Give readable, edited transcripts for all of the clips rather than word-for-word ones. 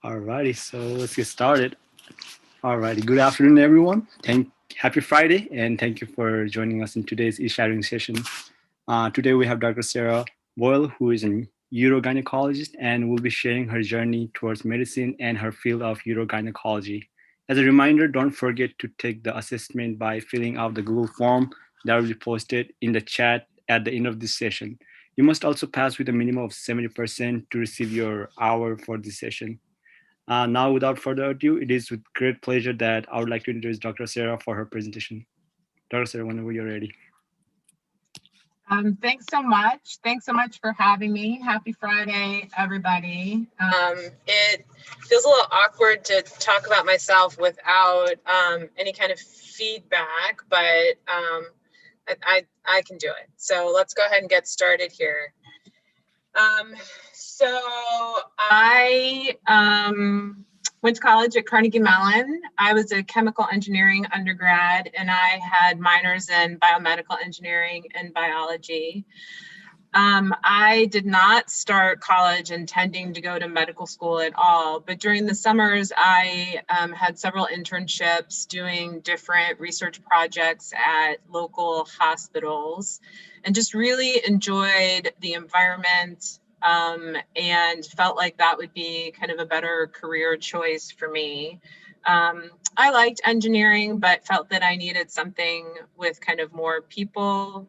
Alrighty, so let's get started. Alrighty, good afternoon, everyone. Happy Friday, and thank you for joining us in today's eShadowing session. Today we have Dr. Sarah Boyle, who is an urogynecologist and will be sharing her journey towards medicine and her field of urogynecology. As a reminder, don't forget to take the assessment by filling out the Google form that will be posted in the chat at the end of this session. You must also pass with a minimum of 70% to receive your hour for this session. Now, without further ado, it is with great pleasure that I would like to introduce Dr. Sarah for her presentation. Dr. Sarah, whenever you're ready. Thanks so much. Thanks so much for having me. Happy Friday, everybody. It feels a little awkward to talk about myself without any kind of feedback, but I can do it. So let's go ahead and get started here. So I went to college at Carnegie Mellon. I was a chemical engineering undergrad, and I had minors in biomedical engineering and biology. I did not start college intending to go to medical school at all, but during the summers, I had several internships doing different research projects at local hospitals and just really enjoyed the environment and felt like that would be kind of a better career choice for me. I liked engineering, but felt that I needed something with kind of more people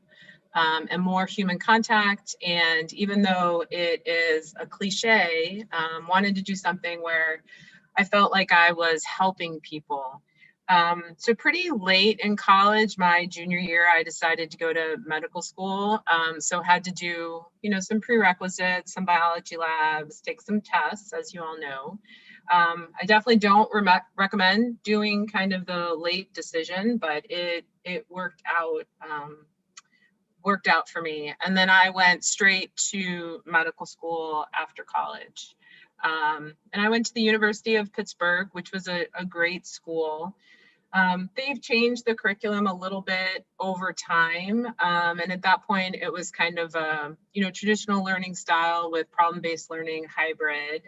and more human contact. And even though it is a cliche, wanted to do something where I felt like I was helping people. So pretty late in college, my junior year, I decided to go to medical school. So had to do, some prerequisites, some biology labs, take some tests, as you all know. I definitely don't recommend doing kind of the late decision, but it worked out for me. And then I went straight to medical school after college. And I went to the University of Pittsburgh, which was a great school. They've changed the curriculum a little bit over time. And at that point, it was kind of a, traditional learning style with problem-based learning hybrid.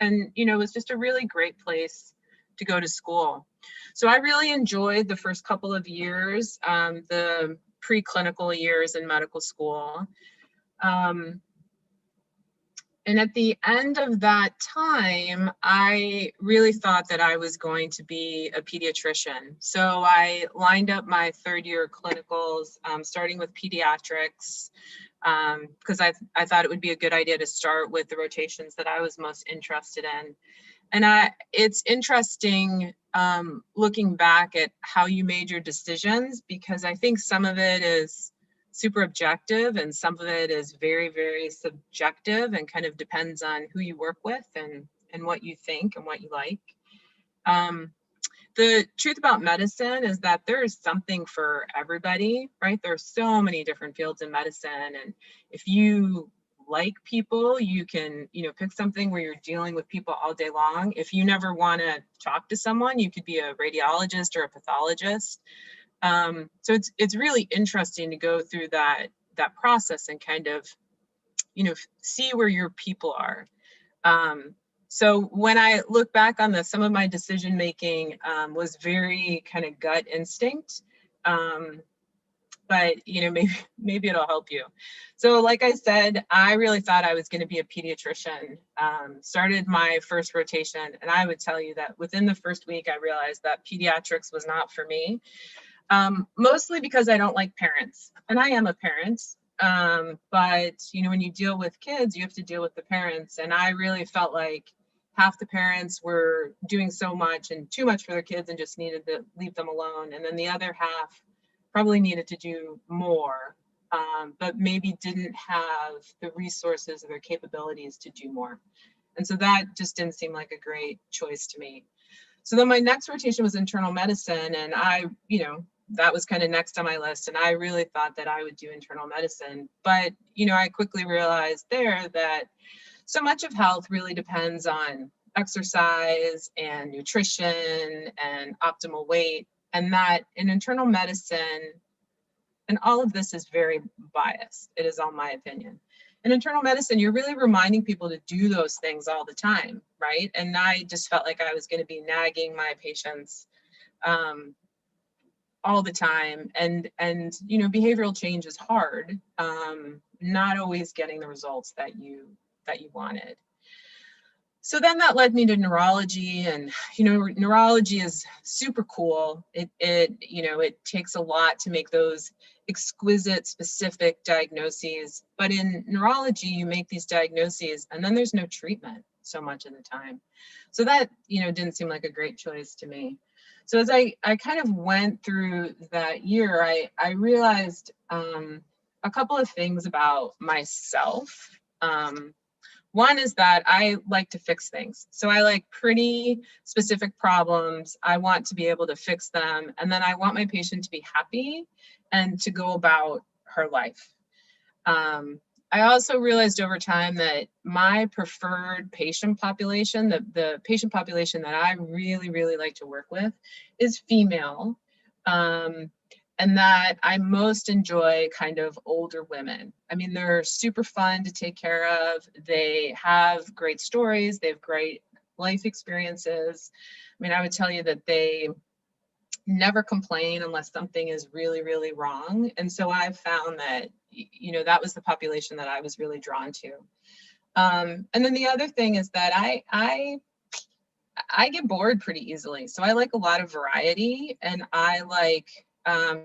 And, it was just a really great place to go to school. So I really enjoyed the first couple of years, the preclinical years in medical school. And at the end of that time, I really thought that I was going to be a pediatrician. So I lined up my third year clinicals, starting with pediatrics, because I thought it would be a good idea to start with the rotations that I was most interested in. And it's interesting looking back at how you made your decisions, because I think some of it is super objective and some of it is very, very subjective and kind of depends on who you work with and what you think and what you like. The truth about medicine is that there is something for everybody, right? There are so many different fields in medicine. And if you like people, you can, pick something where you're dealing with people all day long. If you never want to talk to someone, you could be a radiologist or a pathologist. So it's really interesting to go through that process and kind of, see where your people are. So when I look back on some of my decision making was very kind of gut instinct. But maybe it'll help you. So like I said, I really thought I was going to be a pediatrician. Started my first rotation, and I would tell you that within the first week, I realized that pediatrics was not for me. Mostly because I don't like parents, and I am a parent. But when you deal with kids, you have to deal with the parents, and I really felt like half the parents were doing so much and too much for their kids and just needed to leave them alone, and then the other half probably needed to do more, but maybe didn't have the resources or their capabilities to do more. And so that just didn't seem like a great choice to me. So then my next rotation was internal medicine, and I, that was kind of next on my list, and I really thought that I would do internal medicine. But, I quickly realized there that so much of health really depends on exercise and nutrition and optimal weight, and that in internal medicine, and all of this is very biased, it is all my opinion, In internal medicine, you're really reminding people to do those things all the time, right? And I just felt like I was going to be nagging my patients all the time, and you know, behavioral change is hard, not always getting the results that you wanted. So then that led me to neurology, and you know, neurology is super cool. It you know, it takes a lot to make those exquisite specific diagnoses, but in neurology you make these diagnoses and then there's no treatment so much of the time. So that, you know, didn't seem like a great choice to me. So as I kind of went through that year, I realized a couple of things about myself. One is that I like to fix things. So I like pretty specific problems. I want to be able to fix them. And then I want my patient to be happy and to go about her life. I also realized over time that my preferred patient population, the patient population that I really, really like to work with, is female. And that I most enjoy kind of older women. I mean, they're super fun to take care of. They have great stories. They have great life experiences. I mean, I would tell you that they never complain unless something is really, really wrong. And so I've found that, you know, that was the population that I was really drawn to. And then the other thing is that I get bored pretty easily. So I like a lot of variety, and I like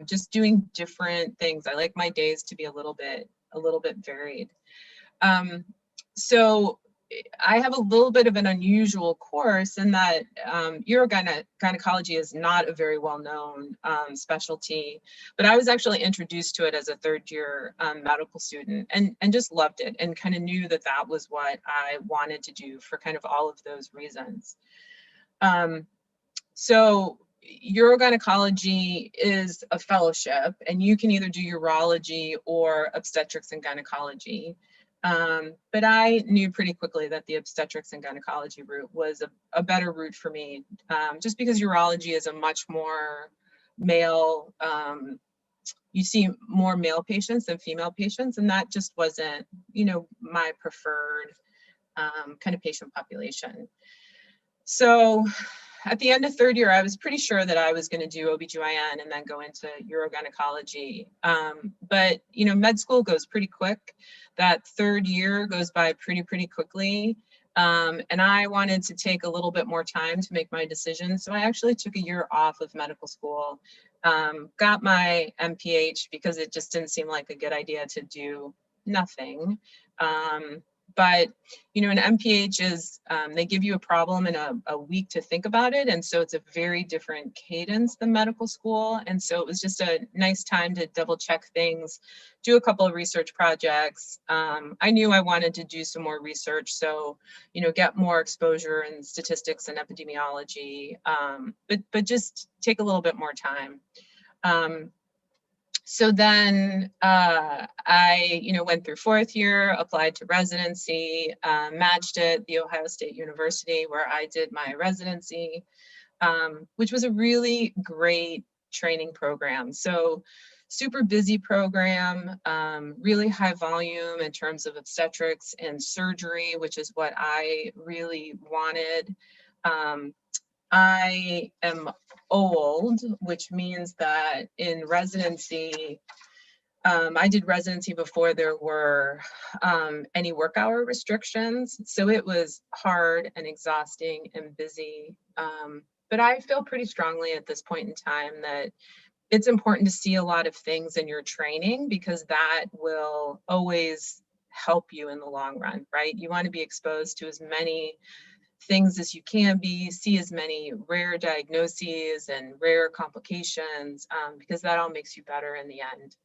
just doing different things. I like my days to be a little bit varied. So I have a little bit of an unusual course in that urogynecology is not a very well-known specialty, but I was actually introduced to it as a third-year medical student, and just loved it, and kind of knew that that was what I wanted to do for kind of all of those reasons. So urogynecology is a fellowship, and you can either do urology or obstetrics and gynecology. But I knew pretty quickly that the obstetrics and gynecology route was a better route for me, just because urology is a much more male, you see more male patients than female patients, and that just wasn't, you know, my preferred kind of patient population. So at the end of third year, I was pretty sure that I was going to do OBGYN and then go into urogynecology. But, you know, med school goes pretty quick. That third year goes by pretty quickly. And I wanted to take a little bit more time to make my decision. So I actually took a year off of medical school, got my MPH because it just didn't seem like a good idea to do nothing. But, you know, an MPH is, they give you a problem in a week to think about it. And so it's a very different cadence than medical school. And so it was just a nice time to double check things, do a couple of research projects. I knew I wanted to do some more research. So, you know, get more exposure in statistics and epidemiology, but just take a little bit more time. So then I, you know, went through fourth year, applied to residency, matched at The Ohio State University, where I did my residency, which was a really great training program. So super busy program, really high volume in terms of obstetrics and surgery, which is what I really wanted. I am old, which means that in residency, I did residency before there were any work hour restrictions. So it was hard and exhausting and busy. But I feel pretty strongly at this point in time that it's important to see a lot of things in your training, because that will always help you in the long run, right? You want to be exposed to as many things as you can be, see as many rare diagnoses and rare complications, because that all makes you better in the end.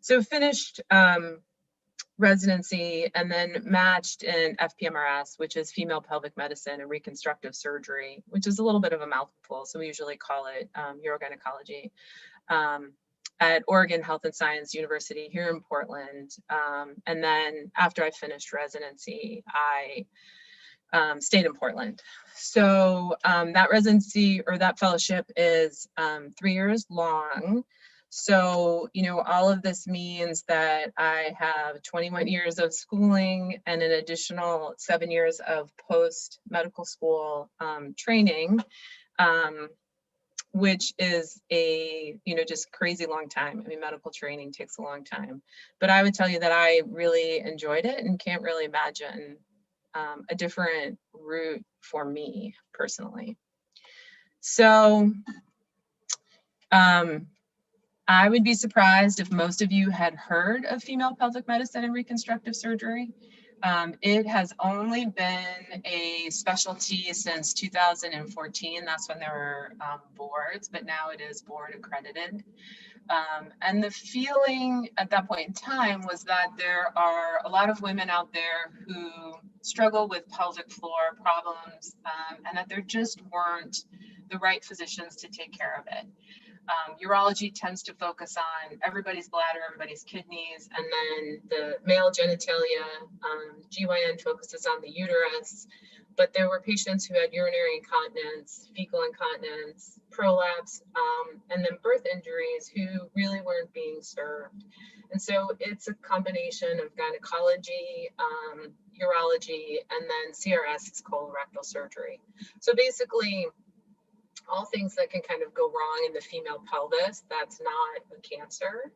So finished residency and then matched in FPMRS, which is female pelvic medicine and reconstructive surgery, which is a little bit of a mouthful. So we usually call it urogynecology, at Oregon Health and Science University here in Portland. And then after I finished residency, I stayed in Portland. So that residency or that fellowship is 3 years long. So, you know, all of this means that I have 21 years of schooling and an additional 7 years of post-medical school training, which is a, you know, just crazy long time. I mean, medical training takes a long time. But I would tell you that I really enjoyed it and can't really imagine a different route for me personally. So, I would be surprised if most of you had heard of female pelvic medicine and reconstructive surgery. It has only been a specialty since 2014. That's when there were boards, but now it is board accredited. And the feeling at that point in time was that there are a lot of women out there who struggle with pelvic floor problems, and that there just weren't the right physicians to take care of it. Urology tends to focus on everybody's bladder, everybody's kidneys, and then the male genitalia. GYN focuses on the uterus, but there were patients who had urinary incontinence, fecal incontinence, prolapse, and then birth injuries who really weren't being served. And so it's a combination of gynecology, urology, and then CRS is colorectal surgery. So basically, all things that can kind of go wrong in the female pelvis, that's not a cancer.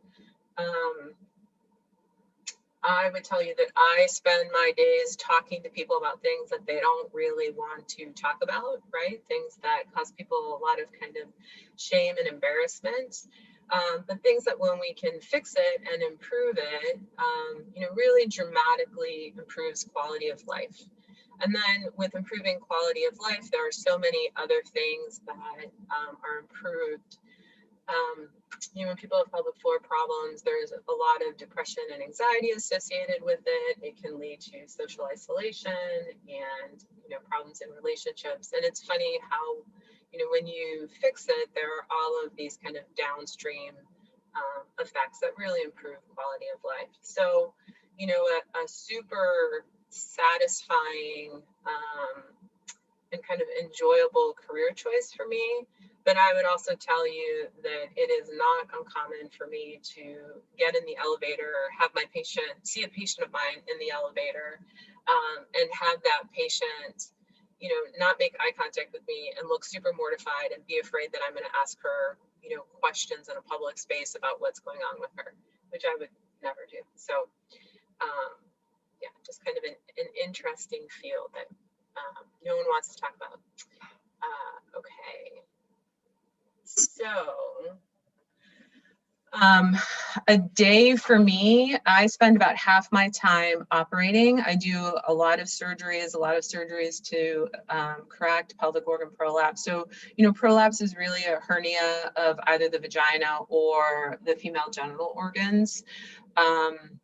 I would tell you that I spend my days talking to people about things that they don't really want to talk about, right? Things that cause people a lot of kind of shame and embarrassment. But things that when we can fix it and improve it, you know, really dramatically improves quality of life. And then with improving quality of life, there are so many other things that are improved. You know, when people have pelvic floor problems, there's a lot of depression and anxiety associated with it. It can lead to social isolation and, you know, problems in relationships. And it's funny how, you know, when you fix it, there are all of these kind of downstream effects that really improve quality of life. So, you know, a super satisfying and kind of enjoyable career choice for me. But I would also tell you that it is not uncommon for me to get in the elevator or have my patient, see a patient of mine in the elevator, and have that patient, you know, not make eye contact with me and look super mortified and be afraid that I'm going to ask her, you know, questions in a public space about what's going on with her, which I would never do. So, yeah, just kind of an interesting field that no one wants to talk about. Okay. So, a day for me, I spend about half my time operating. I do a lot of surgeries to correct pelvic organ prolapse. So, you know, prolapse is really a hernia of either the vagina or the female genital organs.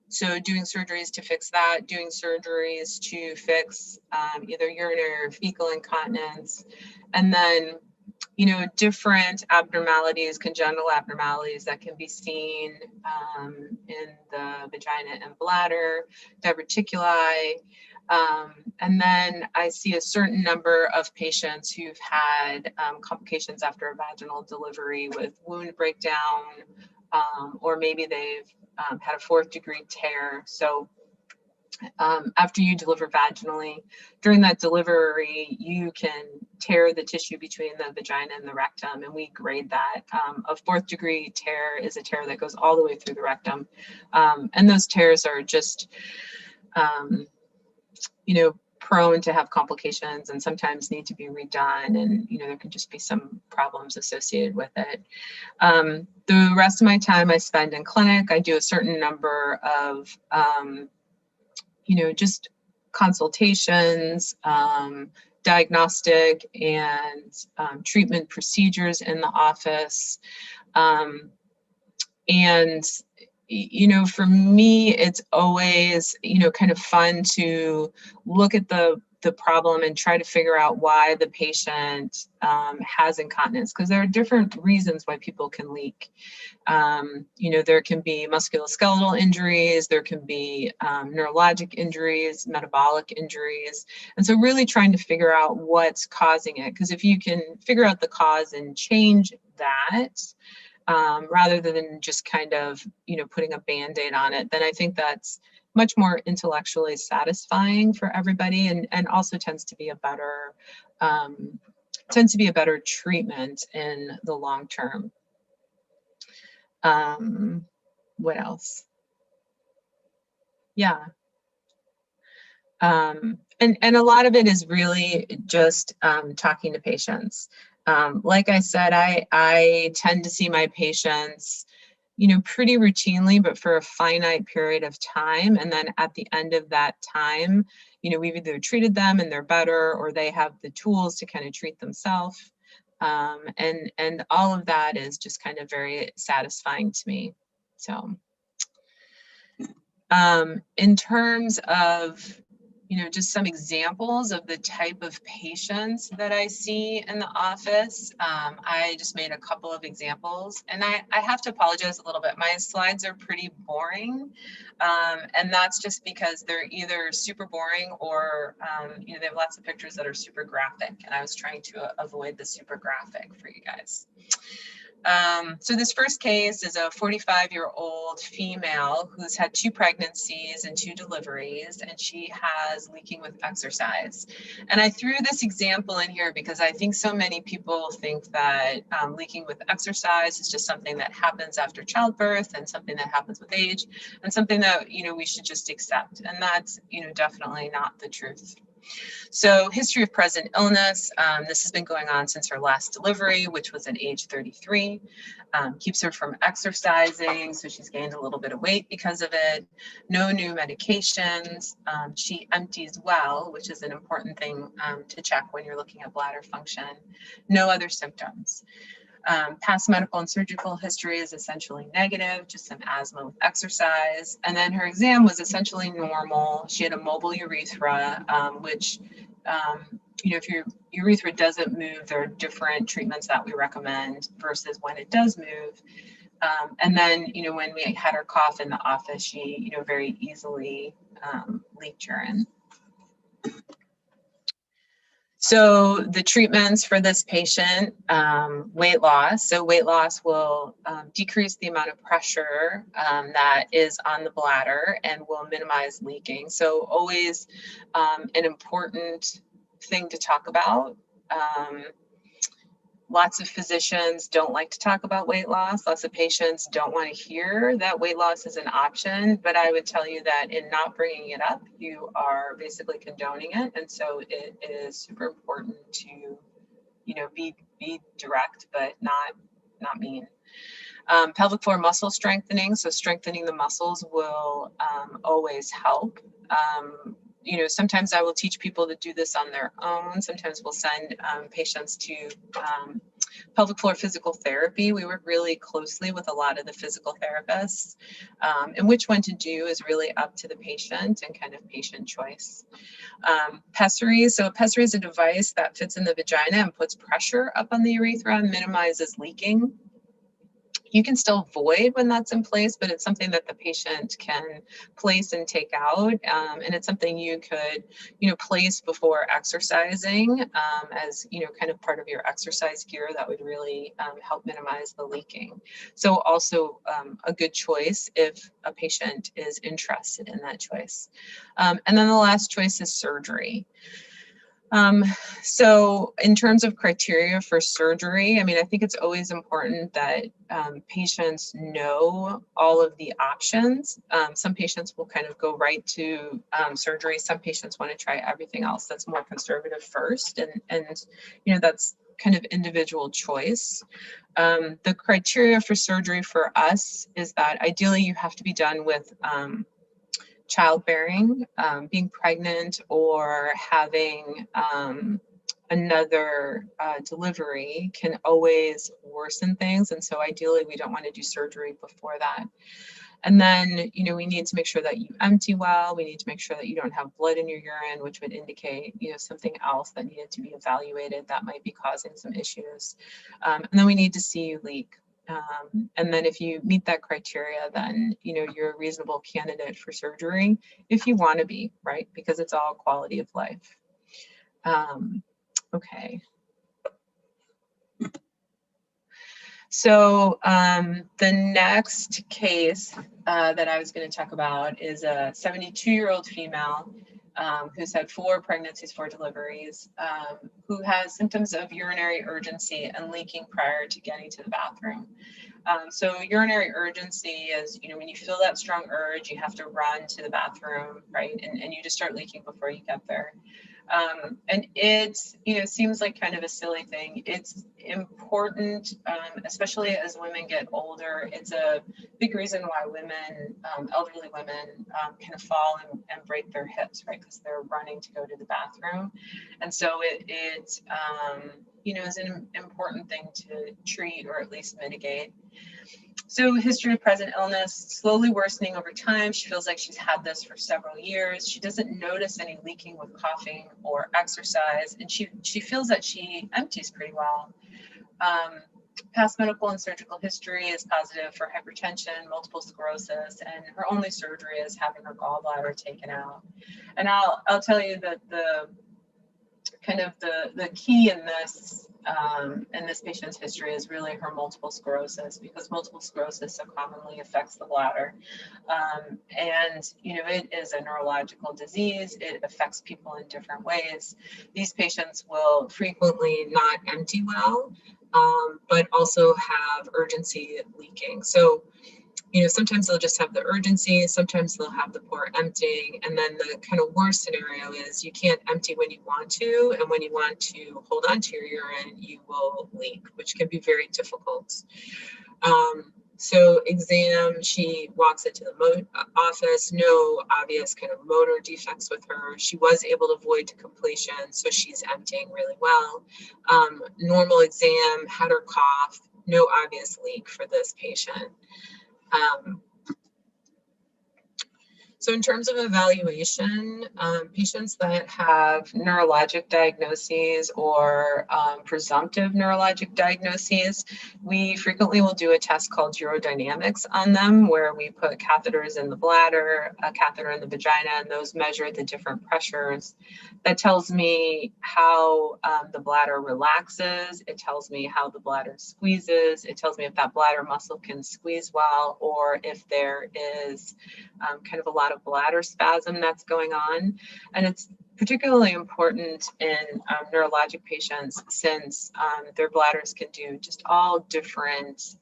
So doing surgeries to fix that, doing surgeries to fix either urinary or fecal incontinence, and then, you know, different abnormalities, congenital abnormalities that can be seen in the vagina and bladder, diverticuli. And then I see a certain number of patients who've had complications after a vaginal delivery with wound breakdown, or maybe they've had a 4th degree tear. So after you deliver vaginally, during that delivery, you can tear the tissue between the vagina and the rectum, and we grade that. A 4th degree tear is a tear that goes all the way through the rectum. And those tears are just, you know, prone to have complications and sometimes need to be redone. And, you know, there can just be some problems associated with it. The rest of my time I spend in clinic. I do a certain number of, you know, just consultations, diagnostic and treatment procedures in the office. And, you know, for me, it's always, you know, kind of fun to look at the problem and try to figure out why the patient has incontinence, because there are different reasons why people can leak. You know, there can be musculoskeletal injuries, there can be neurologic injuries, metabolic injuries. And so really trying to figure out what's causing it, because if you can figure out the cause and change that, rather than just kind of, putting a Band-Aid on it, then I think that's much more intellectually satisfying for everybody, and also tends to be a better treatment in the long term. What else? Yeah. And a lot of it is really just talking to patients. Like I said, I tend to see my patients, pretty routinely, but for a finite period of time. And then at the end of that time, we've either treated them and they're better, or they have the tools to kind of treat themselves. And all of that is just kind of very satisfying to me. So in terms of, just some examples of the type of patients that I see in the office, I just made a couple of examples, and I have to apologize a little bit. My slides are pretty boring, and that's just because they're either super boring or, they have lots of pictures that are super graphic, and I was trying to avoid the super graphic for you guys. So this first case is a 45-year-old female who's had 2 pregnancies and 2 deliveries, and she has leaking with exercise. And I threw this example in here because I think so many people think that leaking with exercise is just something that happens after childbirth and something that happens with age, and something that, we should just accept. And that's, definitely not the truth. So history of present illness, this has been going on since her last delivery, which was at age 33. Keeps her from exercising, so she's gained a little bit of weight because of it. No new medications. She empties well, which is an important thing to check when you're looking at bladder function. No other symptoms. Past medical and surgical history is essentially negative, just some asthma with exercise. And then her exam was essentially normal. She had a mobile urethra, which, if your urethra doesn't move, there are different treatments that we recommend versus when it does move. And then, when we had her cough in the office, she, very easily leaked urine. So the treatments for this patient, weight loss. So weight loss will decrease the amount of pressure that is on the bladder and will minimize leaking. So always an important thing to talk about. Lots of physicians don't like to talk about weight loss. Lots of patients don't want to hear that weight loss is an option, but I would tell you that in not bringing it up, you are basically condoning it. And so it is super important to, be direct, but not mean. Pelvic floor muscle strengthening. So strengthening the muscles will always help. Sometimes I will teach people to do this on their own. Sometimes we'll send patients to pelvic floor physical therapy. We work really closely with a lot of the physical therapists, and which one to do is really up to the patient and kind of patient choice. Pessary. So a pessary is a device that fits in the vagina and puts pressure up on the urethra and minimizes leaking. You can still void when that's in place, but it's something that the patient can place and take out. And it's something you could, place before exercising as, kind of part of your exercise gear that would really help minimize the leaking. So also a good choice if a patient is interested in that choice. And then the last choice is surgery. So in terms of criteria for surgery, I think it's always important that patients know all of the options. Some patients will kind of go right to surgery. Some patients want to try everything else that's more conservative first. And that's kind of individual choice. The criteria for surgery for us is that ideally you have to be done with childbearing, being pregnant, or having another delivery can always worsen things. And so ideally we don't want to do surgery before that. And then, we need to make sure that you empty well. We need to make sure that you don't have blood in your urine, which would indicate, something else that needed to be evaluated that might be causing some issues. And then we need to see you leak. And then if you meet that criteria, then, you're a reasonable candidate for surgery if you want to be, right? Because it's all quality of life. Okay. So the next case that I was going to talk about is a 72-year-old female who's had 4 pregnancies, 4 deliveries, who has symptoms of urinary urgency and leaking prior to getting to the bathroom. So urinary urgency is, when you feel that strong urge, you have to run to the bathroom, right? And you just start leaking before you get there. And it, seems like kind of a silly thing. It's important, especially as women get older. It's a big reason why women, elderly women, kind of fall and break their hips, right? Because they're running to go to the bathroom. And so it is an important thing to treat or at least mitigate. So history of present illness, slowly worsening over time. She feels like she's had this for several years. She doesn't notice any leaking with coughing or exercise, and she feels that she empties pretty well. Past medical and surgical history is positive for hypertension, multiple sclerosis, and her only surgery is having her gallbladder taken out. And I'll tell you that the key in this patient's history is really her multiple sclerosis, because multiple sclerosis so commonly affects the bladder. And it is a neurological disease. It affects people in different ways. These patients will frequently not empty well, but also have urgency leaking. So sometimes they'll just have the urgency, sometimes they'll have the poor emptying, and then the kind of worst scenario is you can't empty when you want to, and when you want to hold on to your urine, you will leak, which can be very difficult. So exam, she walks into the office, no obvious kind of motor defects with her. She was able to void to completion, so she's emptying really well. Normal exam, had her cough, no obvious leak for this patient. So in terms of evaluation, patients that have neurologic diagnoses or presumptive neurologic diagnoses, we frequently will do a test called urodynamics on them, where we put catheters in the bladder, a catheter in the vagina, and those measure the different pressures. That tells me how the bladder relaxes. It tells me how the bladder squeezes. It tells me if that bladder muscle can squeeze well, or if there is kind of a lot of bladder spasm that's going on. And it's particularly important in neurologic patients, since their bladders can do just all different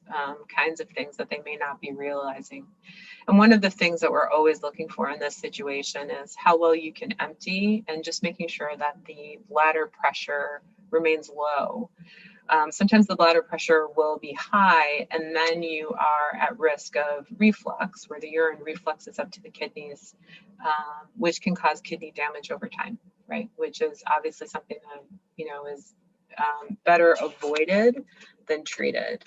kinds of things that they may not be realizing. And one of the things that we're always looking for in this situation is how well you can empty, and just making sure that the bladder pressure remains low. Sometimes the bladder pressure will be high, and then you are at risk of reflux, where the urine refluxes up to the kidneys, which can cause kidney damage over time, right? Which is obviously something that, is better avoided than treated.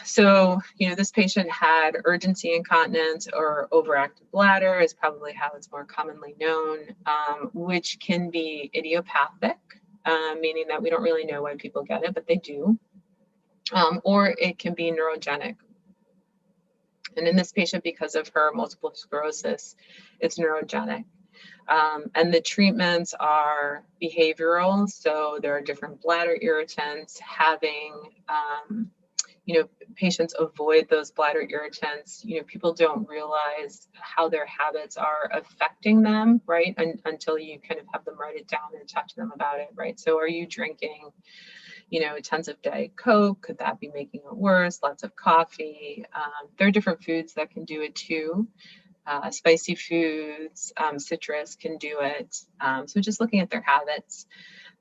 So, this patient had urgency incontinence, or overactive bladder is probably how it's more commonly known, which can be idiopathic. Meaning that we don't really know why people get it, but they do. Or it can be neurogenic. And in this patient, because of her multiple sclerosis, it's neurogenic. And the treatments are behavioral. So there are different bladder irritants. Having, patients avoid those bladder irritants. People don't realize how their habits are affecting them, right? Until you kind of have them write it down and talk to them about it, right? So are you drinking, tons of Diet Coke? Could that be making it worse? Lots of coffee. There are different foods that can do it too. Spicy foods, citrus can do it. So just looking at their habits.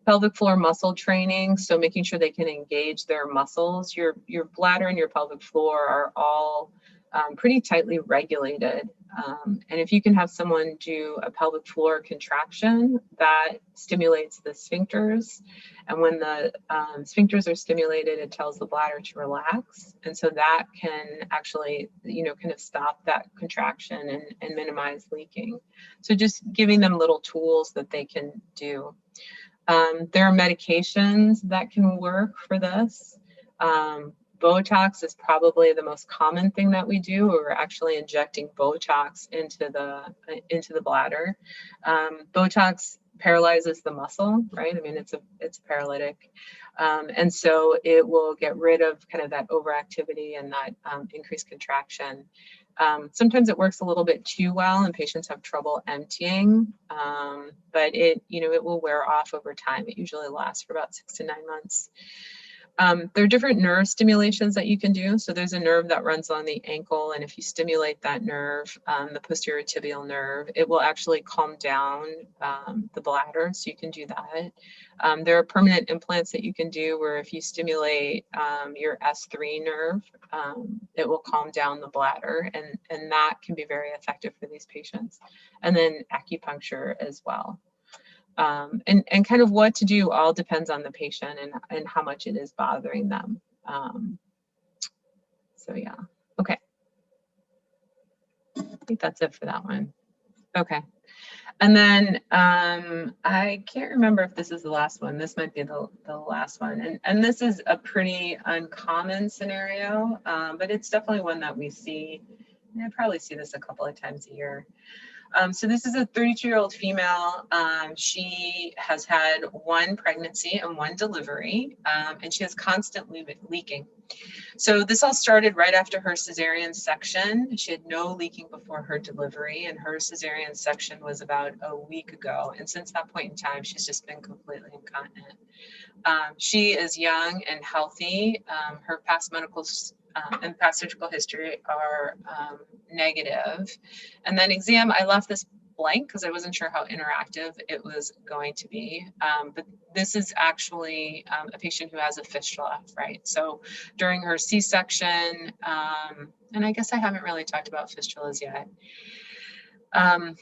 Pelvic floor muscle training, so making sure they can engage their muscles. Your bladder and your pelvic floor are all pretty tightly regulated. And if you can have someone do a pelvic floor contraction, that stimulates the sphincters. And when the sphincters are stimulated, it tells the bladder to relax. And so that can actually, kind of stop that contraction and minimize leaking. So just giving them little tools that they can do. There are medications that can work for this. Botox is probably the most common thing that we do. We're actually injecting Botox into the bladder. Botox paralyzes the muscle, right? I mean, it's paralytic. And so it will get rid of kind of that overactivity and that increased contraction. Sometimes it works a little bit too well and patients have trouble emptying, but it will wear off over time. It usually lasts for about 6 to 9 months. There are different nerve stimulations that you can do. So there's a nerve that runs on the ankle, and if you stimulate that nerve, the posterior tibial nerve, it will actually calm down the bladder. So you can do that. There are permanent implants that you can do where if you stimulate your S3 nerve, it will calm down the bladder, and that can be very effective for these patients. And then acupuncture as well. And kind of what to do all depends on the patient and how much it is bothering them. So yeah, okay. I think that's it for that one. Okay. And then I can't remember if this is the last one. This might be the last one. And this is a pretty uncommon scenario, but it's definitely one that we see. And I probably see this a couple of times a year. So this is a 32-year-old female. She has had 1 pregnancy and 1 delivery, and she has constantly leaking. So this all started right after her cesarean section. She had no leaking before her delivery, and her cesarean section was about a week ago. And since that point in time, she's just been completely incontinent. She is young and healthy. Her past medical and past surgical history are negative. And then exam, I left this blank because I wasn't sure how interactive it was going to be. But this is actually a patient who has a fistula, right? So during her C-section, and I guess I haven't really talked about fistulas yet.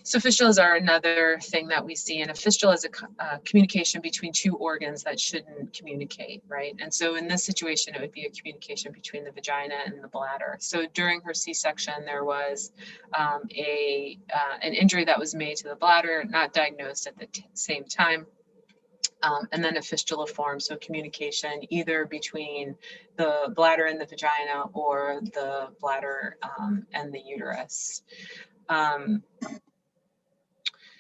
So fistulas are another thing that we see, and a fistula is a communication between 2 organs that shouldn't communicate, right? And so in this situation, it would be a communication between the vagina and the bladder. So during her C-section, there was an injury that was made to the bladder, not diagnosed at the same time. And then a fistula formed, so communication either between the bladder and the vagina or the bladder and the uterus.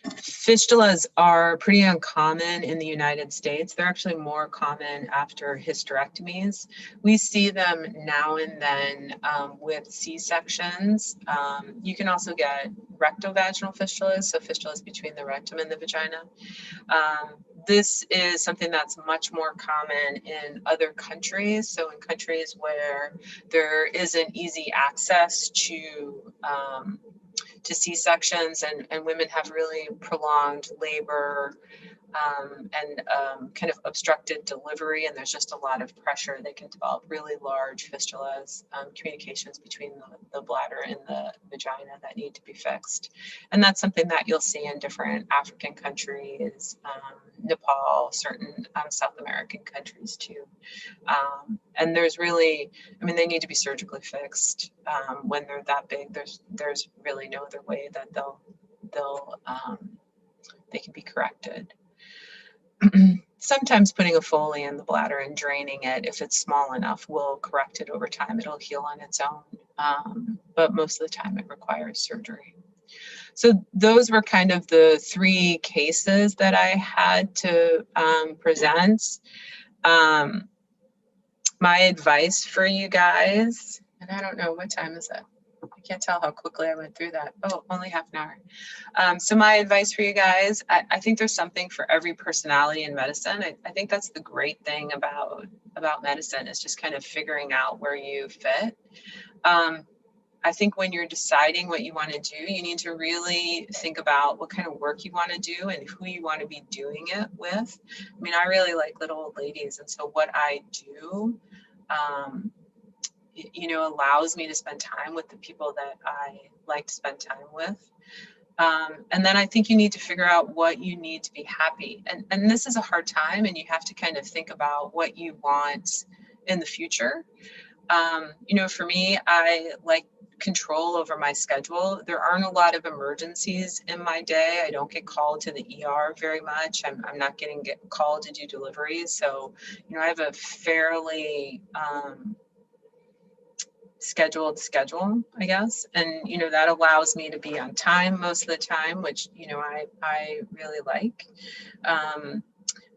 Fistulas are pretty uncommon in the United States. They're actually more common after hysterectomies. We see them now and then with C-sections. You can also get rectovaginal fistulas, so fistulas between the rectum and the vagina. This is something that's much more common in other countries. So in countries where there isn't easy access to C-sections and women have really prolonged labor and kind of obstructed delivery, and there's just a lot of pressure, they can develop really large fistulas, communications between the bladder and the vagina that need to be fixed. And that's something that you'll see in different African countries, Nepal, certain South American countries too. And there's really, I mean, they need to be surgically fixed when they're that big. There's really no other way that they can be corrected. Sometimes putting a Foley in the bladder and draining it, if it's small enough, will correct it over time. It'll heal on its own, but most of the time it requires surgery. So those were kind of the 3 cases that I had to present. My advice for you guys, and I don't know, what time is it? I can't tell how quickly I went through that. Oh, only half an hour. So my advice for you guys, I think there's something for every personality in medicine. I think that's the great thing about medicine, is just kind of figuring out where you fit. I think when you're deciding what you want to do, you need to really think about what kind of work you want to do and who you want to be doing it with. I mean, I really like little old ladies, and so what I do, allows me to spend time with the people that I like to spend time with. And then I think you need to figure out what you need to be happy. And this is a hard time, and you have to kind of think about what you want in the future. For me, I like control over my schedule. There aren't a lot of emergencies in my day. I don't get called to the ER very much. I'm not getting called to do deliveries. So, I have a fairly schedule, I guess. And, you know, that allows me to be on time most of the time, which, you know, I really like.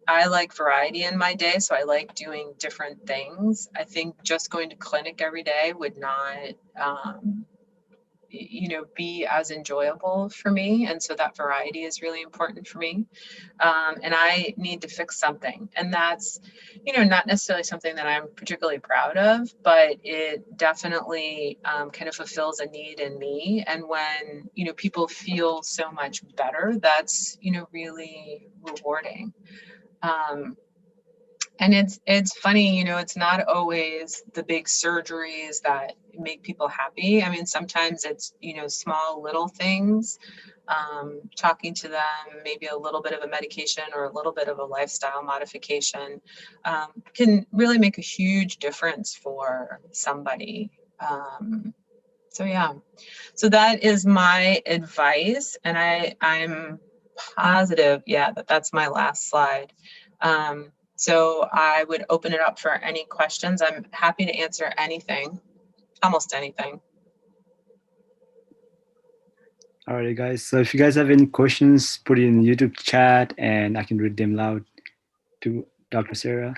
I like variety in my day, so I like doing different things. I think just going to clinic every day would not, you know, be as enjoyable for me. And so that variety is really important for me. And I need to fix something. And that's, you know, not necessarily something that I'm particularly proud of, but it definitely kind of fulfills a need in me. And when, you know, people feel so much better, that's, you know, really rewarding. And it's funny, you know, it's not always the big surgeries that make people happy. I mean, sometimes it's, you know, small little things, talking to them, maybe a little bit of a medication or a little bit of a lifestyle modification, can really make a huge difference for somebody. So yeah, so that is my advice, and I'm positive, yeah, that that's my last slide. So I would open it up for any questions. I'm happy to answer anything, almost anything. All right, guys. So if you guys have any questions, put it in the YouTube chat and I can read them loud to Dr. Sarah.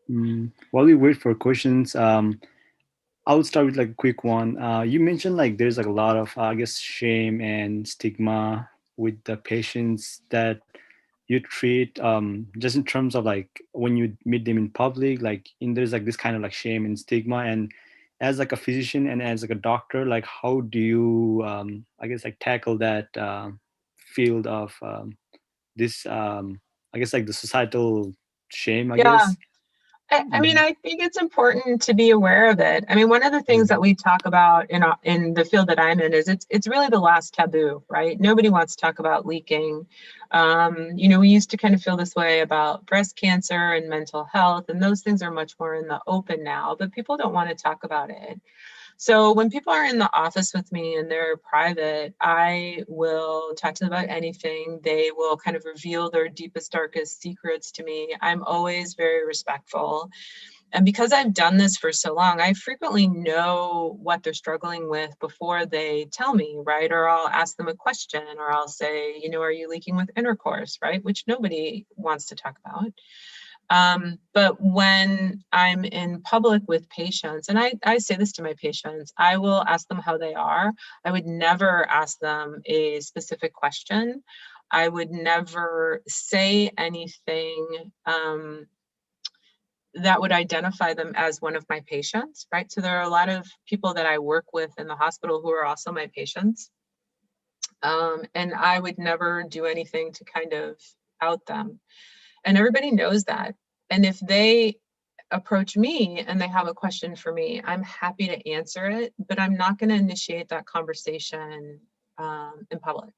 While we wait for questions, I would start with like a quick one. You mentioned like there's like a lot of, I guess, shame and stigma with the patients that you treat, just in terms of like when you meet them in public, like there's like this kind of like shame and stigma. And as like a physician and as like a doctor, like how do you, I guess, like tackle that field of this, I guess, like the societal shame, I Yeah. guess. I mean, I think it's important to be aware of it. I mean, one of the things that we talk about in the field that I'm in is it's really the last taboo, right? Nobody wants to talk about leaking. You know, we used to kind of feel this way about breast cancer and mental health, and those things are much more in the open now, but people don't want to talk about it. So when people are in the office with me and they're private, I will talk to them about anything. They will kind of reveal their deepest, darkest secrets to me. I'm always very respectful. And because I've done this for so long, I frequently know what they're struggling with before they tell me, right? Or I'll ask them a question, or I'll say, you know, are you leaking with intercourse, right? Which nobody wants to talk about. But when I'm in public with patients, and I say this to my patients, I will ask them how they are. I would never ask them a specific question. I would never say anything that would identify them as one of my patients, right? So there are a lot of people that I work with in the hospital who are also my patients. And I would never do anything to kind of out them. And everybody knows that. And if they approach me and they have a question for me, I'm happy to answer it, but I'm not going to initiate that conversation in public.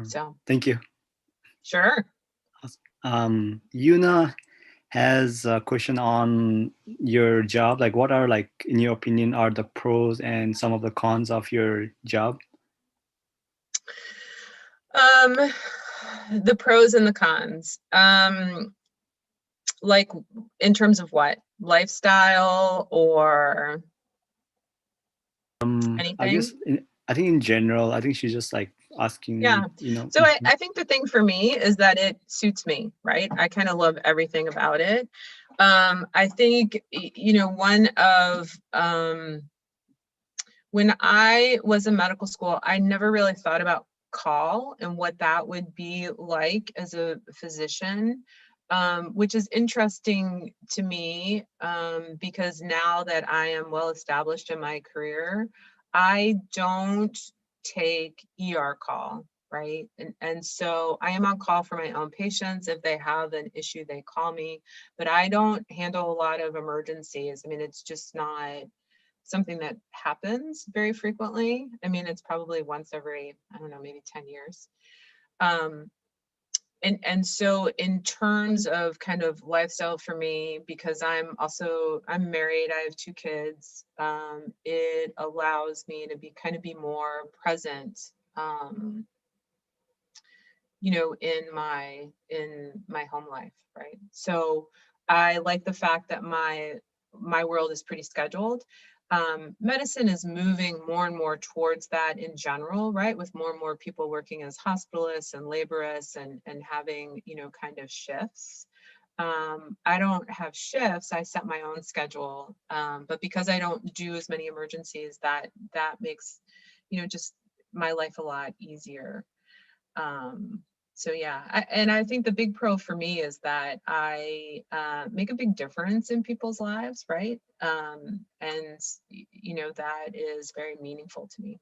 So Thank you. sure. Yuna has a question on your job. Like, what are, like, in your opinion, are the pros and some of the cons of your job? The pros and the cons. Like in terms of what? Lifestyle or anything? I think in general, I think she's just like asking, Yeah. you know. So I think the thing for me is that it suits me, right? I kind of love everything about it. I think, you know, one of, when I was in medical school, I never really thought about call and what that would be like as a physician, which is interesting to me, because now that I am well established in my career, I don't take ER call, right? And so I am on call for my own patients. If they have an issue, they call me, but I don't handle a lot of emergencies. I mean, it's just not something that happens very frequently. I mean, it's probably once every, I don't know, maybe 10 years. And so in terms of kind of lifestyle for me, because I'm married, I have 2 kids, it allows me to be more present, you know, in my home life, right? So I like the fact that my my world is pretty scheduled. Medicine is moving more and more towards that in general, right? With more and more people working as hospitalists and laborists and having, you know, kind of shifts. I don't have shifts, I set my own schedule. But because I don't do as many emergencies, that makes, you know, just my life a lot easier. So yeah, and I think the big pro for me is that I make a big difference in people's lives, right? And you know, that is very meaningful to me.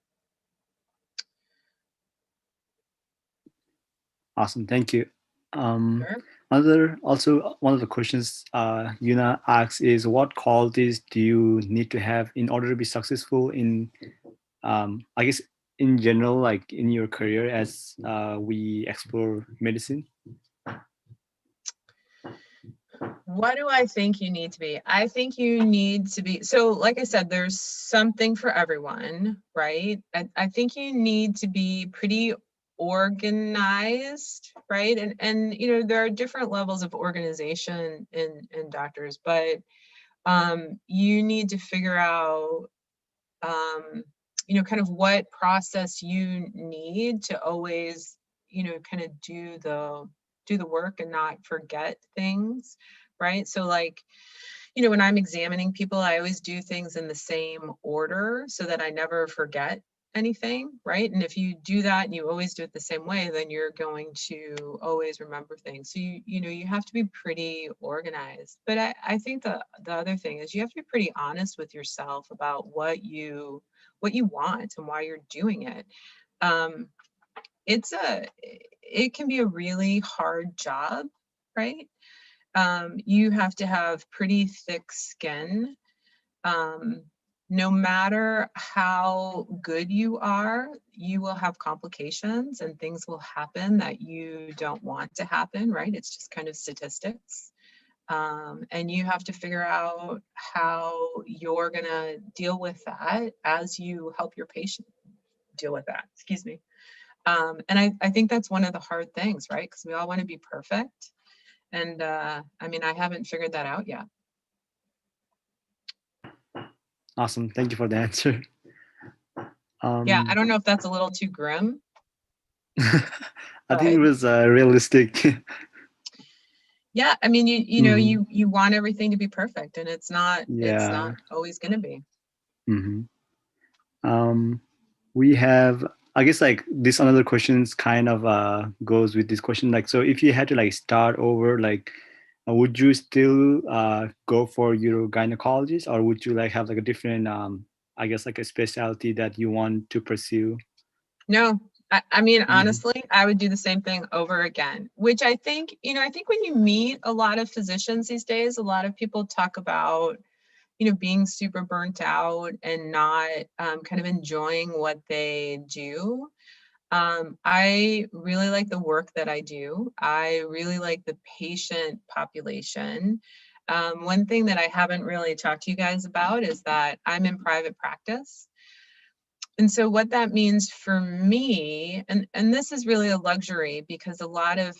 Awesome, thank you. Sure. One of the questions Yuna asks is, what qualities do you need to have in order to be successful in, I guess, in general, like in your career as we explore medicine? What do I think you need to be? I think you need to be, so like I said, there's something for everyone, right? I think you need to be pretty organized, right? And you know, there are different levels of organization in doctors, but you need to figure out you know, kind of what process you need to always, you know, kind of do the work and not forget things, right? So like, you know, when I'm examining people, I always do things in the same order so that I never forget anything, right? And if you do that and you always do it the same way, then you're going to always remember things. So you know, you have to be pretty organized. But I think the other thing is you have to be pretty honest with yourself about what you want and why you're doing it. Um, it can be a really hard job, right? You have to have pretty thick skin. No matter how good you are, you will have complications and things will happen that you don't want to happen, right? It's just kind of statistics. And you have to figure out how you're going to deal with that as you help your patient deal with that. Excuse me. And I think that's one of the hard things, right? Because we all want to be perfect. And I mean, I haven't figured that out yet. Awesome, thank you for the answer. Yeah, I don't know if that's a little too grim. I think it was realistic. Yeah, I mean, you know, you want everything to be perfect, and it's not always going to be. We have, I guess, like this another questions kind of goes with this question, like, so if you had to like start over, like would you still go for urogynecologist, or would you like have like a different I guess like a specialty that you want to pursue? No, I mean, honestly, I would do the same thing over again, which I think, you know, I think when you meet a lot of physicians these days, a lot of people talk about, you know, being super burnt out and not kind of enjoying what they do. I really like the work that I do. I really like the patient population. One thing that I haven't really talked to you guys about is that I'm in private practice. And so what that means for me, and this is really a luxury because a lot of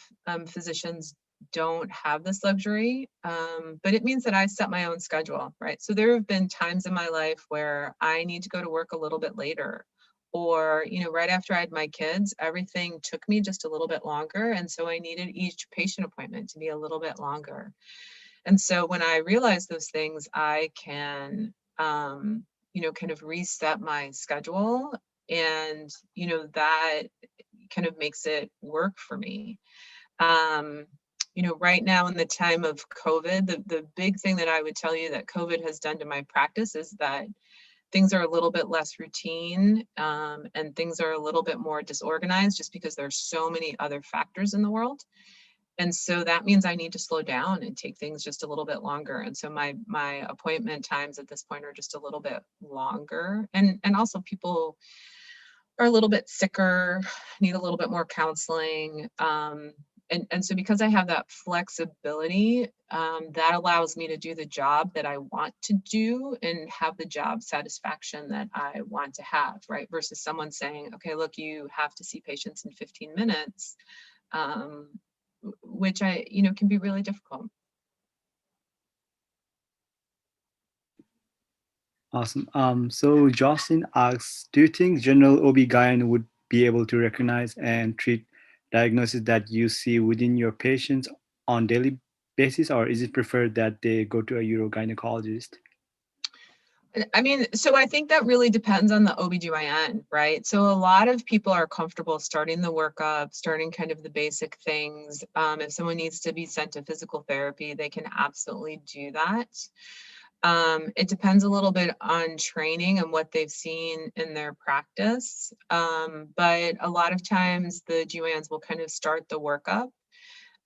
physicians don't have this luxury, but it means that I set my own schedule, right? So there have been times in my life where I need to go to work a little bit later, or, you know, right after I had my kids, everything took me just a little bit longer. And so I needed each patient appointment to be a little bit longer. And so when I realize those things, I can, you know, kind of reset my schedule, and, you know, that kind of makes it work for me. You know, right now in the time of COVID, the big thing that I would tell you that COVID has done to my practice is that things are a little bit less routine, and things are a little bit more disorganized just because there's so many other factors in the world. And so that means I need to slow down and take things just a little bit longer. And so my appointment times at this point are just a little bit longer. And also people are a little bit sicker, need a little bit more counseling. And so because I have that flexibility, that allows me to do the job that I want to do and have the job satisfaction that I want to have, right? Versus someone saying, okay, look, you have to see patients in 15 minutes. Which you know, can be really difficult. Awesome. So Jocelyn asks, do you think general OB-GYN would be able to recognize and treat diagnoses that you see within your patients on daily basis, or is it preferred that they go to a urogynecologist? I mean, so I think that really depends on the OBGYN, right? So a lot of people are comfortable starting the workup, starting kind of the basic things. If someone needs to be sent to physical therapy, they can absolutely do that. It depends a little bit on training and what they've seen in their practice. But a lot of times the GYNs will kind of start the workup.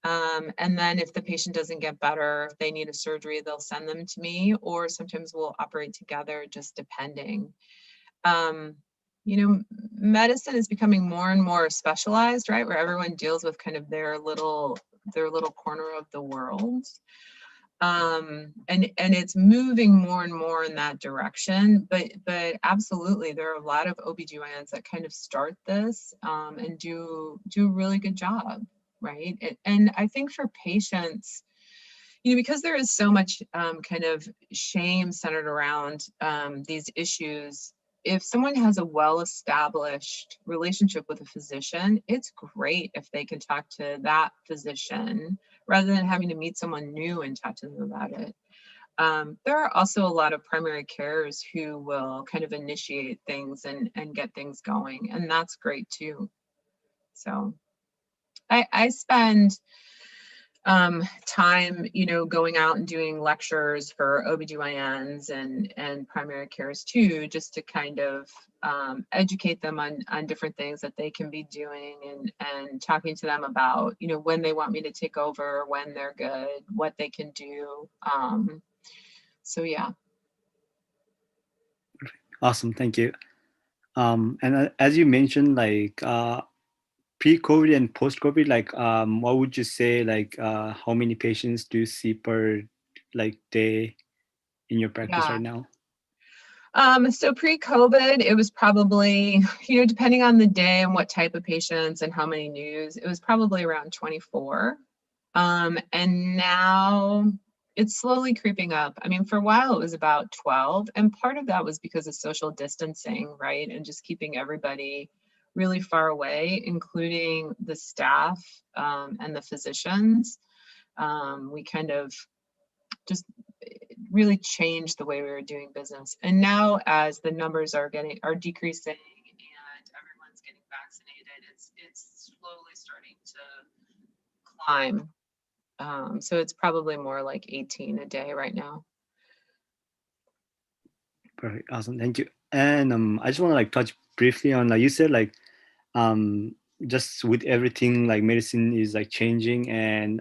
And then if the patient doesn't get better, if they need a surgery, they'll send them to me, or sometimes we'll operate together, just depending. Um, you know, medicine is becoming more and more specialized, right? Where everyone deals with kind of their little corner of the world. And it's moving more and more in that direction, but absolutely there are a lot of OBGYNs that kind of start this and do a really good job, right? And I think for patients, you know, because there is so much kind of shame centered around these issues, if someone has a well-established relationship with a physician, it's great if they can talk to that physician rather than having to meet someone new and talk to them about it. There are also a lot of primary carers who will kind of initiate things and get things going, and that's great too. So I spend time, you know, going out and doing lectures for OBGYNs and primary cares too, just to kind of educate them on different things that they can be doing and talking to them about, you know, when they want me to take over, when they're good, what they can do. So yeah. Awesome, thank you. And as you mentioned, like pre-COVID and post-COVID, like what would you say, like how many patients do you see per like day in your practice Yeah. right now? So pre-COVID, it was probably, you know, depending on the day and what type of patients and how many news, it was probably around 24. And now it's slowly creeping up. I mean, for a while it was about 12, and part of that was because of social distancing, right? And just keeping everybody really far away, including the staff and the physicians. We kind of just really changed the way we were doing business. And now as the numbers are decreasing and everyone's getting vaccinated, it's slowly starting to climb. So it's probably more like 18 a day right now. Perfect, awesome, thank you. And I just want to like touch briefly on, like you said, like um just with everything, like medicine is like changing, and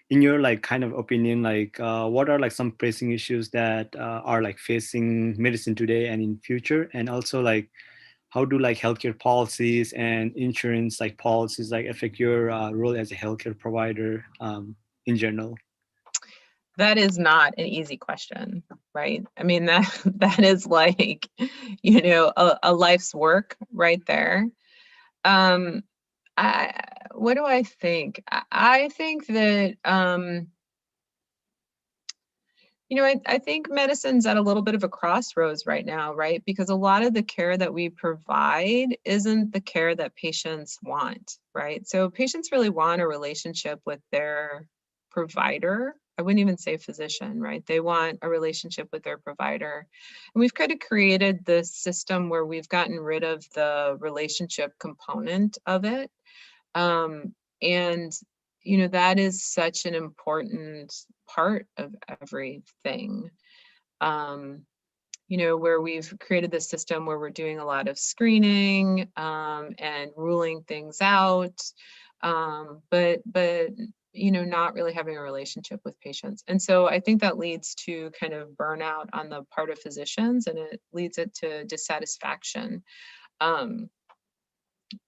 in your like kind of opinion, like what are like some pressing issues that are like facing medicine today and in future, and also like how do like healthcare policies and insurance like policies like affect your role as a healthcare provider in general? That is not an easy question, right? I mean, that is like, you know, a life's work right there. Um, what do I think? I think that, you know, I think medicine's at a little bit of a crossroads right now, right? Because a lot of the care that we provide isn't the care that patients want, right? So patients really want a relationship with their provider. I wouldn't even say physician, right? They want a relationship with their provider. And we've kind of created this system where we've gotten rid of the relationship component of it. And you know, that is such an important part of everything. Um, you know, where we've created this system where we're doing a lot of screening and ruling things out, but you know, not really having a relationship with patients. And so I think that leads to kind of burnout on the part of physicians, and it leads it to dissatisfaction um,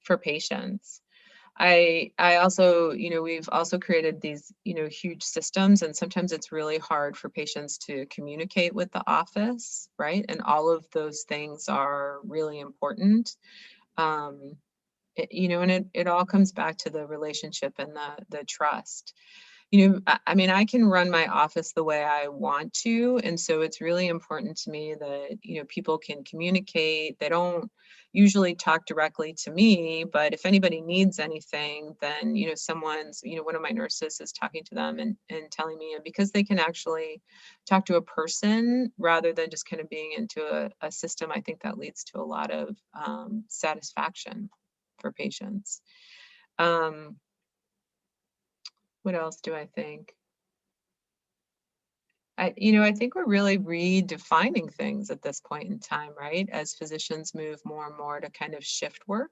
for patients. I also, you know, we've also created these, you know, huge systems, and sometimes it's really hard for patients to communicate with the office, right? And all of those things are really important. You know, and it all comes back to the relationship and the trust. I mean, I can run my office the way I want to. And so it's really important to me that, people can communicate. They don't usually talk directly to me, but if anybody needs anything, then, someone's, one of my nurses is talking to them and telling me, and because they can actually talk to a person rather than just kind of being into a system, I think that leads to a lot of satisfaction for patients. What else do I think? I think we're really redefining things at this point in time, right? As physicians move more and more to kind of shift work,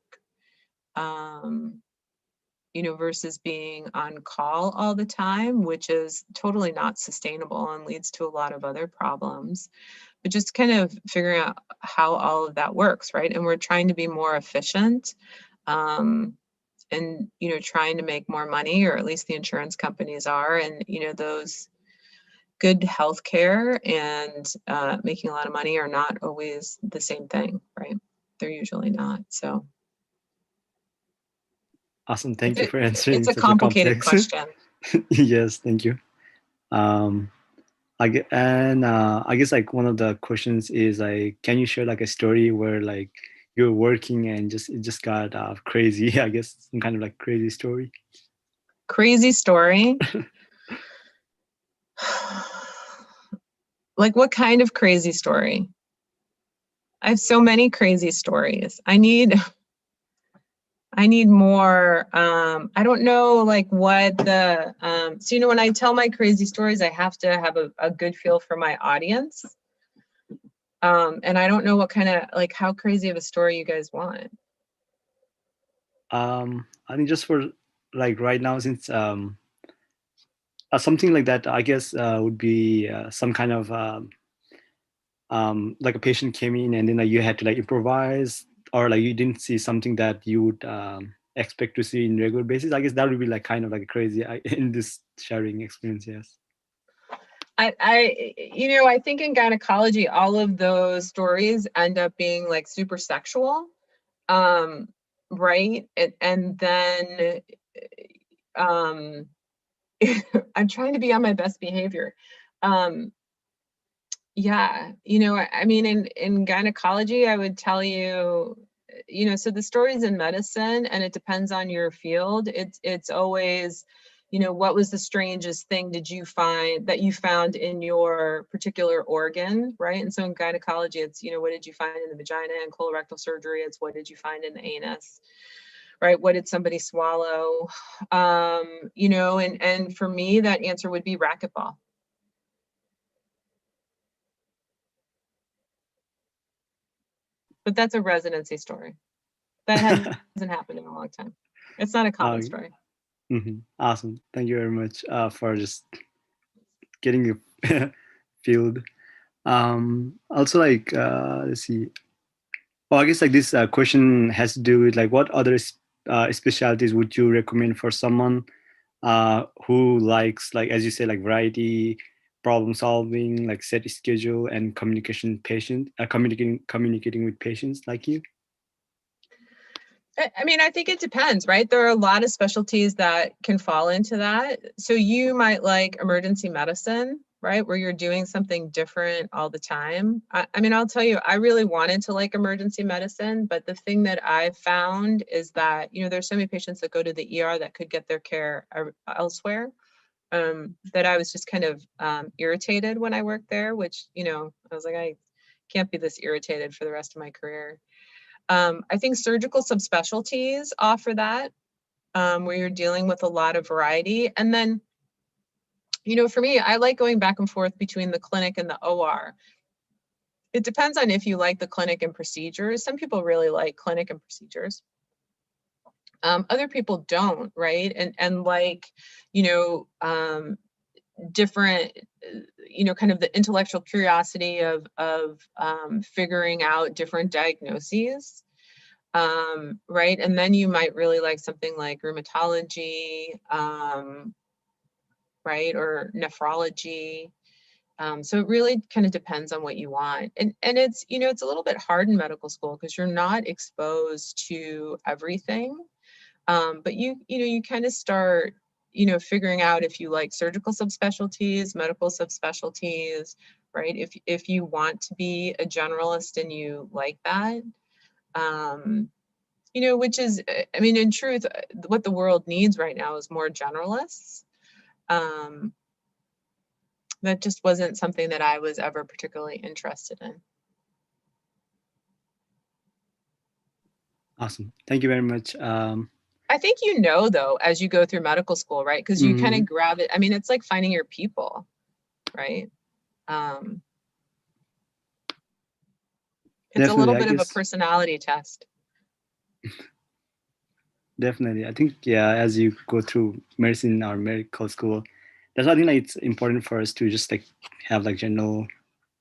versus being on call all the time, which is totally not sustainable and leads to a lot of other problems. But just kind of figuring out how all of that works, right? And we're trying to be more efficient. And trying to make more money, or at least the insurance companies are, and those good healthcare and making a lot of money are not always the same thing, right? They're usually not. So Awesome. Thank you for answering it's a such a complicated complex. question. Yes, thank you. I guess like one of the questions is like, can you share like a story where like you're working and it just got crazy? I guess some kind of like crazy story. Crazy story. Like what kind of crazy story? I have so many crazy stories. I need more. I don't know like what the so when I tell my crazy stories, I have to have a good feel for my audience. And I don't know what kind of like how crazy of a story you guys want. I think just for like right now, since something like that, I guess would be some kind of like a patient came in and then like, you had to like improvise, or like you didn't see something that you would expect to see in regular basis. I guess that would be like kind of like a crazy in this sharing experience. Yes. I think in gynecology, all of those stories end up being like super sexual, right? And then I'm trying to be on my best behavior. Yeah, I mean, in gynecology, I would tell you, so the stories in medicine, and it depends on your field. It's always, what was the strangest thing did you find that you found in your particular organ, right? And so in gynecology, it's, what did you find in the vagina? And colorectal surgery, it's what did you find in the anus, right? What did somebody swallow? And for me, that answer would be racquetball. But that's a residency story. That hasn't happened in a long time. It's not a common story. Awesome. Thank you very much for just getting you filled. Also, like, let's see. Well, I guess like this question has to do with like what other specialties would you recommend for someone who likes, like, as you say, like variety, problem solving, like set schedule and communicating with patients like you? I mean, I think it depends, right? There are a lot of specialties that can fall into that. So you might like emergency medicine, right? Where you're doing something different all the time. I mean, I'll tell you, I really wanted to like emergency medicine, but the thing that I've found is that, there's so many patients that go to the ER that could get their care elsewhere, that I was just kind of irritated when I worked there, which, I was like, I can't be this irritated for the rest of my career. I think surgical subspecialties offer that, where you're dealing with a lot of variety. And then, for me, I like going back and forth between the clinic and the OR. It depends on if you like the clinic and procedures. Some people really like clinic and procedures. Other people don't, right? And like, different, kind of the intellectual curiosity of figuring out different diagnoses. Right. And then you might really like something like rheumatology, right, or nephrology. So it really kind of depends on what you want. And it's, it's a little bit hard in medical school because you're not exposed to everything. But you kind of start, you know, figuring out if you like surgical subspecialties, medical subspecialties, right? If you want to be a generalist and you like that, you know, which is, I mean, in truth, what the world needs right now is more generalists. That just wasn't something that I was ever particularly interested in. Awesome. Thank you very much. I think, you know, though, as you go through medical school, right? Because you kind of grab it. I mean, it's like finding your people, right? It's a little bit of a personality test. Definitely. I think, yeah, as you go through medicine or medical school, that's why I think like it's important for us to just like have like general,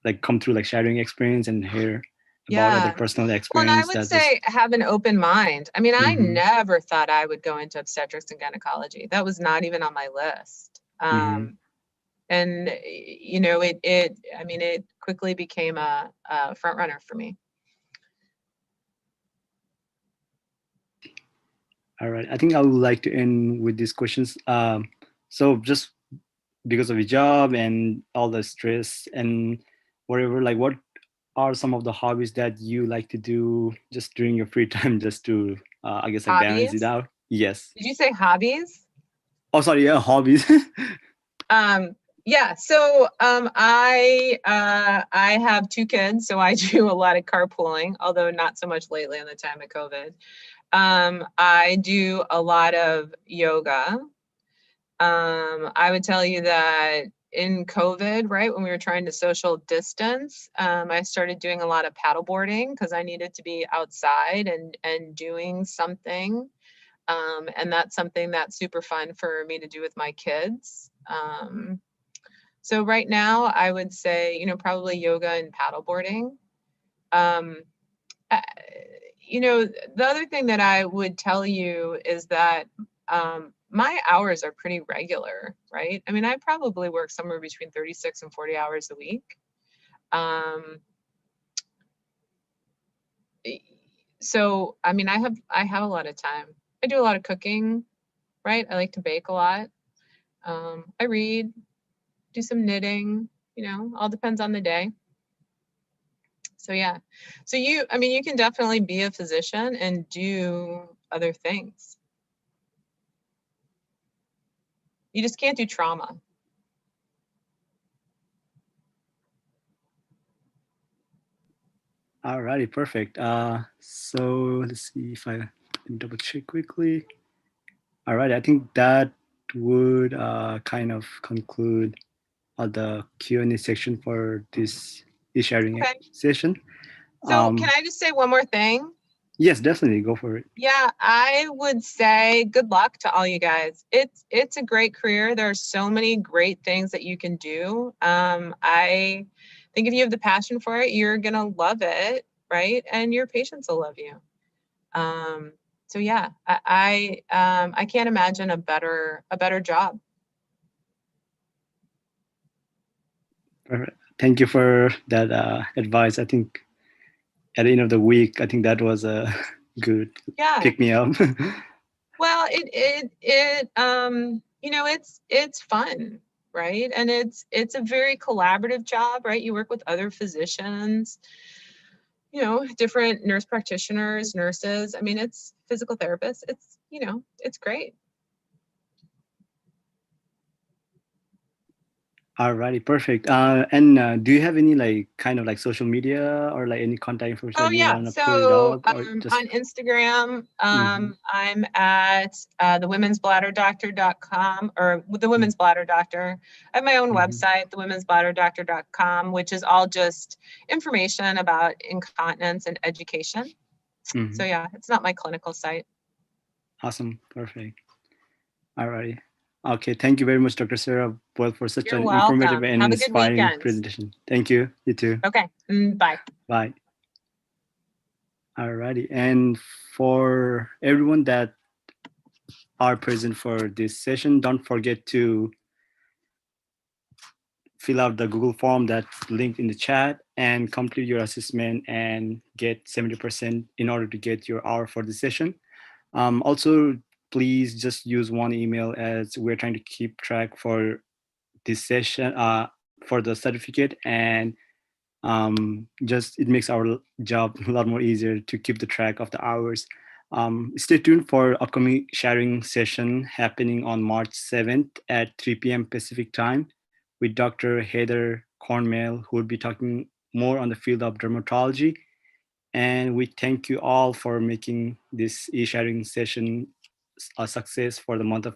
like come through like shadowing experience and hear about other personal experience. Well, and I would say have an open mind. I mean, I never thought I would go into obstetrics and gynecology. That was not even on my list. And, you know, I mean, it quickly became a front runner for me. All right. I think I would like to end with these questions. So just because of your job and all the stress and whatever, like what are some of the hobbies that you like to do just during your free time, just to, I guess, like balance it out? Yes. Did you say hobbies? Oh, sorry. Yeah, hobbies. Yeah. So I have 2 kids, so I do a lot of carpooling, although not so much lately in the time of COVID. I do a lot of yoga. I would tell you that in COVID, right, when we were trying to social distance, I started doing a lot of paddleboarding because I needed to be outside and doing something. And that's something that's super fun for me to do with my kids. So right now, I would say, you know, probably yoga and paddleboarding. You know, the other thing that I would tell you is that my hours are pretty regular, right? I mean, I probably work somewhere between 36 and 40 hours a week. So, I mean, I have a lot of time. I do a lot of cooking, right? I like to bake a lot. I read, do some knitting, you know, all depends on the day. So yeah, so I mean, you can definitely be a physician and do other things. You just can't do trauma. All righty, perfect. So let's see if I can double check quickly. All right, I think that would kind of conclude the Q&A section for this e-sharing session. So can I just say one more thing? Yes, definitely, go for it. Yeah, I would say good luck to all you guys. It's a great career. There are so many great things that you can do. I think if you have the passion for it, you're gonna love it, right? And your patients will love you. So yeah, I can't imagine a better job. Perfect. Thank you for that advice. I think at the end of the week, I think that was a good pick me up. Well, you know, it's fun, right? And it's a very collaborative job, right? You work with other physicians, you know, different nurse practitioners, nurses. I mean, it's physical therapists. It's, you know, it's great. Alrighty, perfect. And do you have any like kind of like social media or like any contact information that you want to put it up? Or just... on Instagram, I'm at thewomensbladderdoctor.com or the Women's Bladder Doctor. I have my own website, thewomensbladderdoctor.com, which is all just information about incontinence and education. So yeah, it's not my clinical site. Awesome, perfect. Alrighty. Okay, thank you very much, Dr. Sarah Boyle, for such an informative and inspiring presentation. Thank you. You too. Okay, bye. Bye. Alrighty, and for everyone that are present for this session, don't forget to fill out the Google form that's linked in the chat and complete your assessment and get 70% in order to get your hour for the session. Also, please just use one email, as we're trying to keep track for this session, for the certificate, and just it makes our job a lot more easier to keep the track of the hours. Stay tuned for upcoming sharing session happening on March 7th at 3 p.m. Pacific time with Dr. Heather Cornmeal, who will be talking more on the field of dermatology. And we thank you all for making this e-sharing session a success for the month of